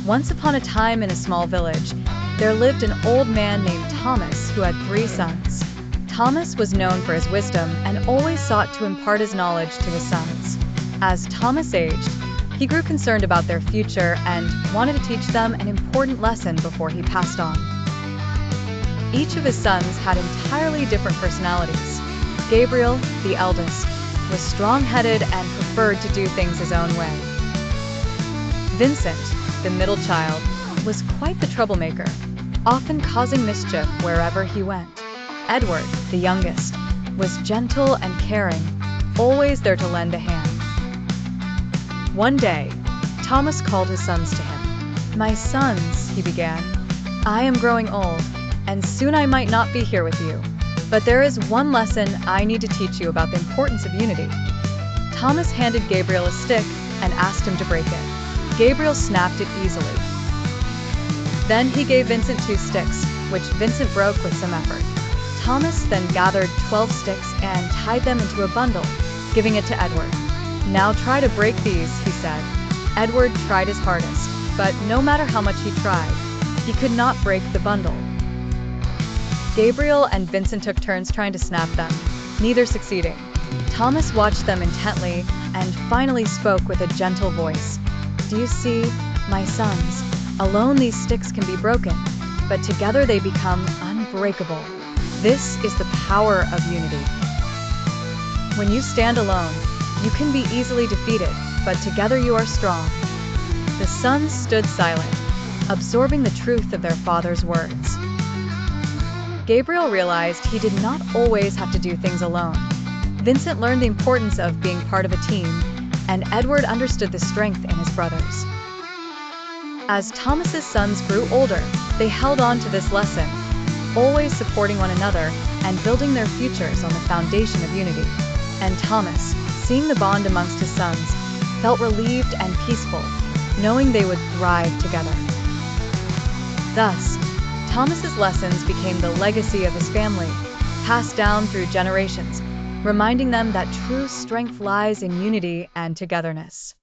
Once upon a time in a small village, there lived an old man named Thomas who had 3 sons. Thomas was known for his wisdom and always sought to impart his knowledge to his sons. As Thomas aged, he grew concerned about their future and wanted to teach them an important lesson before he passed on. Each of his sons had entirely different personalities. Gabriel, the eldest, was strong-headed and preferred to do things his own way. Vincent, the middle child, was quite the troublemaker, often causing mischief wherever he went. Edward, the youngest, was gentle and caring, always there to lend a hand. One day, Thomas called his sons to him. "My sons," he began, "I am growing old, and soon I might not be here with you. But there is one lesson I need to teach you about the importance of unity." Thomas handed Gabriel a stick and asked him to break it. Gabriel snapped it easily. Then he gave Vincent 2 sticks, which Vincent broke with some effort. Thomas then gathered 12 sticks and tied them into a bundle, giving it to Edward. "Now try to break these," he said. Edward tried his hardest, but no matter how much he tried, he could not break the bundle. Gabriel and Vincent took turns trying to snap them, neither succeeding. Thomas watched them intently and finally spoke with a gentle voice. "Do you see, my sons? Alone these sticks can be broken, but together they become unbreakable. This is the power of unity. When you stand alone, you can be easily defeated, but together you are strong." The sons stood silent, absorbing the truth of their father's words. Gabriel realized he did not always have to do things alone. Vincent learned the importance of being part of a team, and Edward understood the strength in his brothers. As Thomas's sons grew older, they held on to this lesson, always supporting one another and building their futures on the foundation of unity. And Thomas, seeing the bond amongst his sons, felt relieved and peaceful, knowing they would thrive together. Thus, Thomas's lessons became the legacy of his family, passed down through generations, reminding them that true strength lies in unity and togetherness.